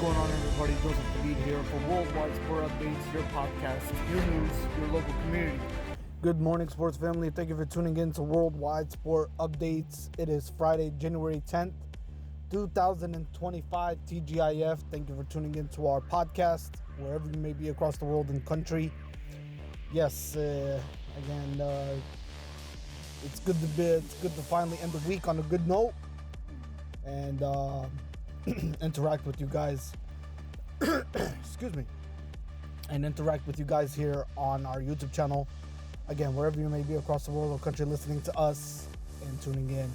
going on, everybody? Joseph David here for Worldwide Sport Updates, your podcast, your news, your local community. Good morning, sports family. Thank you for tuning in to Worldwide Sport Updates. It is Friday, January 10th, 2025, TGIF. Thank you for tuning in to our podcast, wherever you may be across the world and country. Yes, again, it's good to finally end the week on a good note and interact with you guys. Excuse me. And interact with you guys here on our YouTube channel. Again, wherever you may be across the world or country, listening to us and tuning in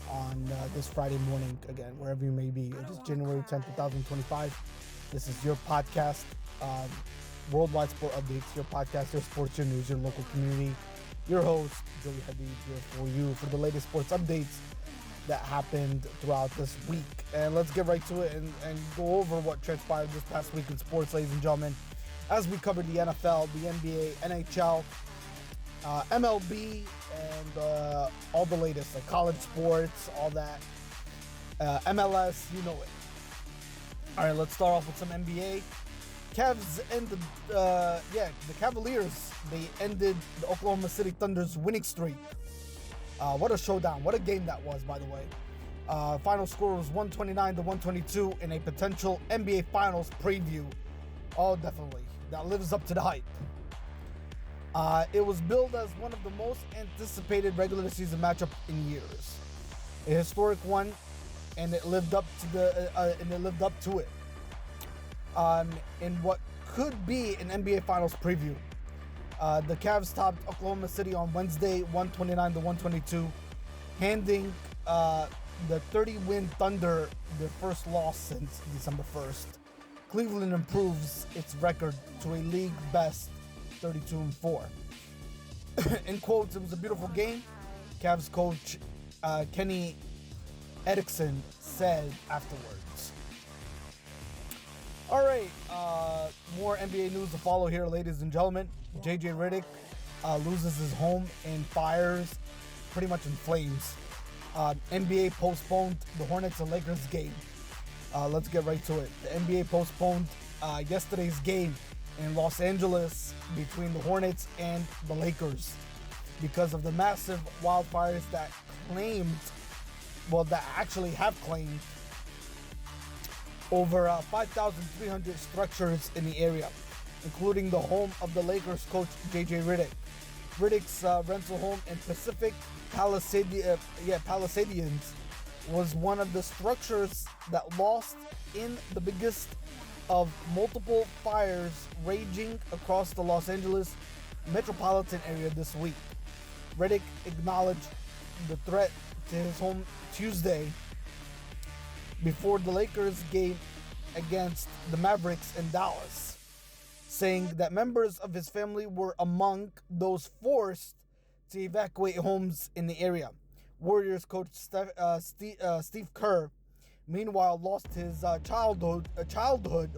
on this Friday morning. Again, wherever you may be. It is January 10th, 2025. This is your podcast, Worldwide Sport Updates, your podcast, your sports, your news, your local community. Your host, Joey Hadid, here for you for the latest sports updates that happened throughout this week. And let's get right to it and go over what transpired this past week in sports, ladies and gentlemen. As we covered the NFL, the NBA, NHL, MLB, and all the latest, like college sports, all that. MLS, you know it. All right, let's start off with some NBA. Cavs ended, the Cavaliers, they ended the Oklahoma City Thunder's winning streak. What a showdown. What a game that was, by the way. Final score was 129-122 in a potential NBA Finals preview. Oh, definitely. That lives up to the hype. It was billed as one of the most anticipated regular season matchup in years. A historic one, and it lived up to it. In what could be an NBA Finals preview. The Cavs topped Oklahoma City on Wednesday, 129-122, handing the 30-win Thunder their first loss since December 1st. Cleveland improves its record to a league best 32-4. In quotes, it was a beautiful game. Cavs coach Kenny Atkinson said afterwards. All right, more NBA news to follow here, ladies and gentlemen. JJ Redick loses his home in fires, pretty much in flames. NBA postponed the Hornets and Lakers game. Let's get right to it. The NBA postponed yesterday's game in Los Angeles between the Hornets and the Lakers because of the massive wildfires that actually have claimed over 5,300 structures in the area, including the home of the Lakers coach JJ Redick. Redick's rental home in Pacific Palisades was one of the structures that lost in the biggest of multiple fires raging across the Los Angeles metropolitan area this week. Redick acknowledged the threat to his home Tuesday before the Lakers game against the Mavericks in Dallas, saying that members of his family were among those forced to evacuate homes in the area. Warriors coach Steve Kerr, meanwhile, lost his childhood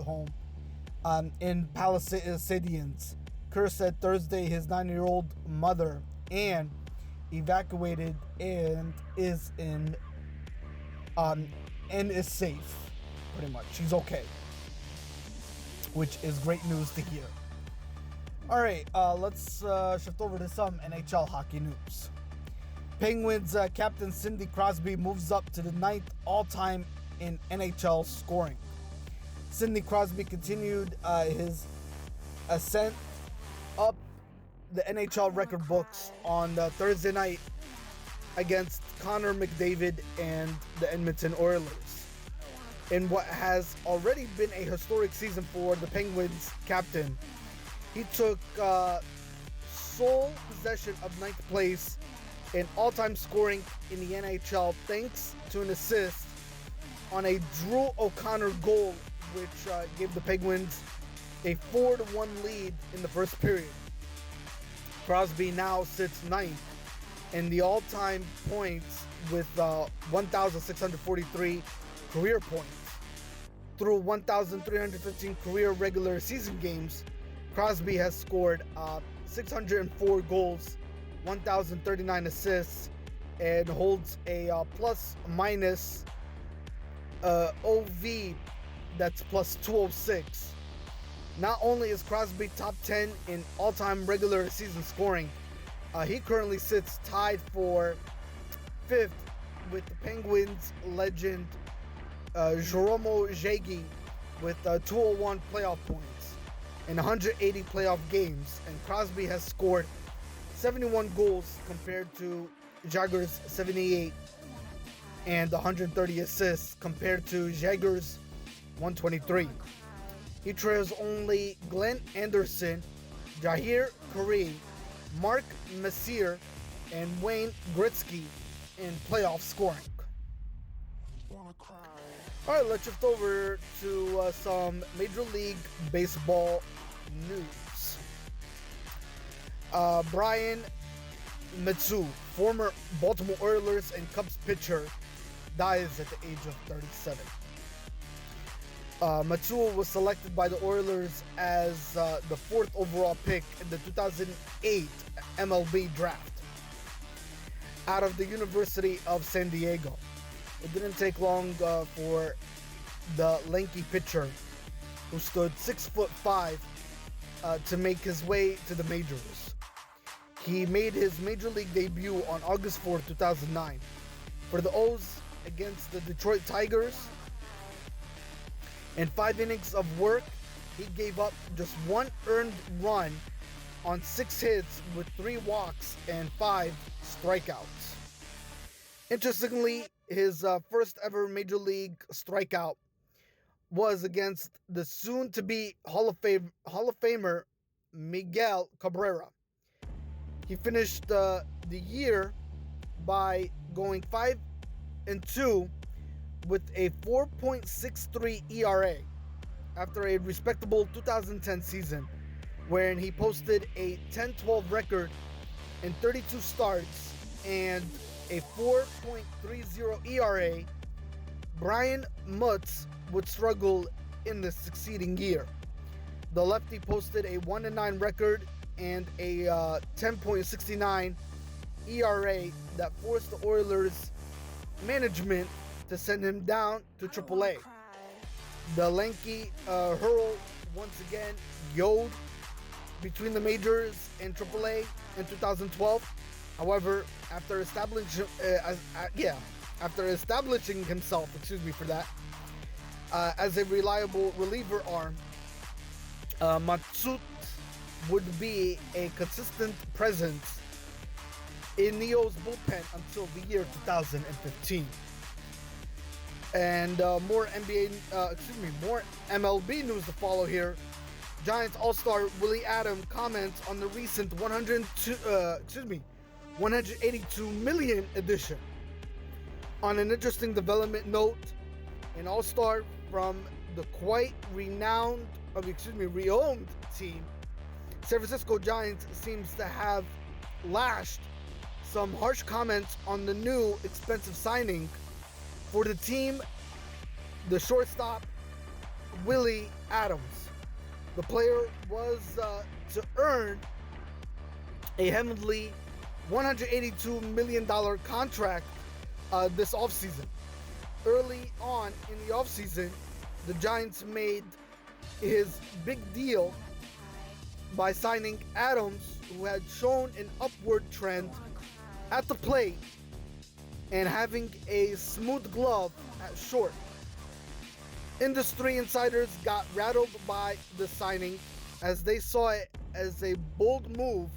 home in Palisades. Kerr said Thursday his 9-year-old mother, Ann, evacuated and is safe, pretty much. She's okay, which is great news to hear. All right, let's shift over to some NHL hockey news. Penguins captain Sidney Crosby moves up to the 9th all-time in NHL scoring. Sidney Crosby continued his ascent up the NHL record books on Thursday night against Connor McDavid and the Edmonton Oilers. In what has already been a historic season for the Penguins captain, he took sole possession of 9th place in all-time scoring in the NHL thanks to an assist on a Drew O'Connor goal, which gave the Penguins a 4-1 lead in the first period. Crosby now sits 9th in the all-time points with 1,643 career points. Through 1,315 career regular season games, Crosby has scored 604 goals, 1,039 assists, and holds a plus-minus OV that's plus 206. Not only is Crosby top 10 in all-time regular season scoring, he currently sits tied for 5th with the Penguins legend Jaromir Jagr with 201 playoff points in 180 playoff games, and Crosby has scored 71 goals compared to Jagr's 78 and 130 assists compared to Jagr's 123. He trails only Glenn Anderson, Jahir Kari, Mark Messier, and Wayne Gretzky in playoff scoring. Alright, let's shift over to some Major League Baseball news. Brian Matsu, former Baltimore Oilers and Cubs pitcher, dies at the age of 37. Matsu was selected by the Oilers as the 4th overall pick in the 2008 MLB draft out of the University of San Diego. It didn't take long for the lanky pitcher, who stood 6'5", to make his way to the majors. He made his major league debut on August 4, 2009, for the O's against the Detroit Tigers. In 5 innings of work, he gave up just 1 earned run on 6 hits with 3 walks and 5 strikeouts. Interestingly, his first ever major league strikeout was against the soon-to-be Hall of Famer Miguel Cabrera. He finished the year by going 5-2 with a 4.63 ERA after a respectable 2010 season, wherein he posted a 10-12 record in 32 starts and a 4.30 ERA. Brian Mutz would struggle in the succeeding year. The lefty posted a 1-9 record and a 10.69 ERA that forced the Oilers management to send him down to AAA. The lanky hurl once again yoed between the majors and AAA in 2012. However, after establishing himself, as a reliable reliever arm, Matsut would be a consistent presence in Neo's bullpen until the year 2015. And more MLB news to follow here. Giants All-Star Willie Adams comments on the recent 182 million edition. On an interesting development note, an All-Star from the quite reowned team, San Francisco Giants, seems to have lashed some harsh comments on the new expensive signing for the team, the shortstop Willie Adams. The player was to earn a heavenly $182 million contract this offseason. Early on in the offseason, the Giants made his big deal by signing Adams, who had shown an upward trend at the plate and having a smooth glove at short. Industry insiders got rattled by the signing, as they saw it as a bold move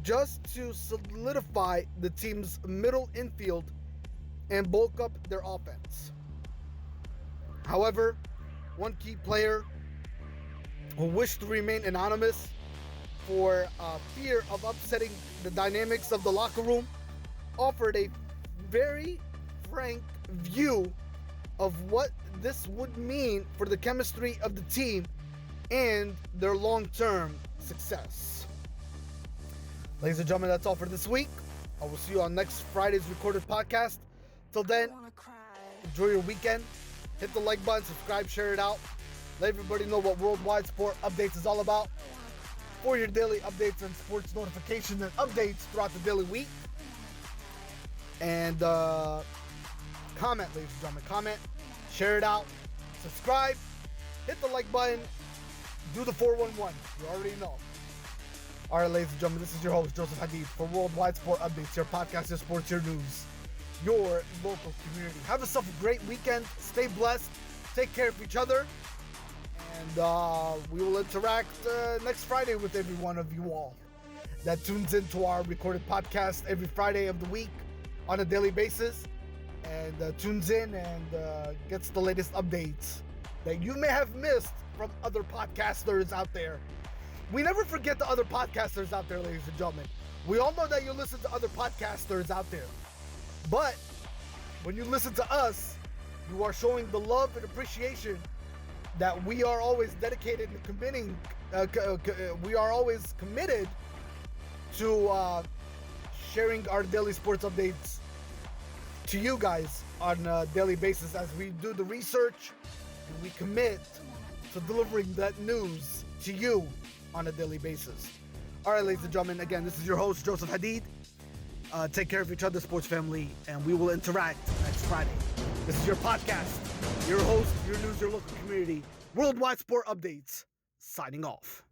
just to solidify the team's middle infield and bulk up their offense. However, one key player who wished to remain anonymous for fear of upsetting the dynamics of the locker room offered a very frank view of what this would mean for the chemistry of the team and their long-term success. Ladies and gentlemen, that's all for this week. I will see you on next Friday's recorded podcast. Till then, enjoy your weekend. Hit the like button, subscribe, share it out. Let everybody know what Worldwide Sport Updates is all about. For your daily updates and sports notifications and updates throughout the daily week. And comment, ladies and gentlemen. Comment, share it out, subscribe, hit the like button, do the 411. You already know. All right, ladies and gentlemen, this is your host, Joseph Hadid, for Worldwide Sport Updates, your podcast, your sports, your news, your local community. Have yourself a great weekend. Stay blessed. Take care of each other. And we will interact next Friday with every one of you all that tunes into our recorded podcast every Friday of the week on a daily basis and tunes in and gets the latest updates that you may have missed from other podcasters out there. We never forget the other podcasters out there, ladies and gentlemen. We all know that you listen to other podcasters out there. But when you listen to us, you are showing the love and appreciation that we are always dedicated and committing. We are always committed to sharing our daily sports updates to you guys on a daily basis as we do the research and we commit to delivering that news to you on a daily basis. All right, ladies and gentlemen, again, this is your host, Joseph Hadid. Take care of each other, sports family, and we will interact next Friday. This is your podcast, your host, your news, your local community, Worldwide Sport Updates, signing off.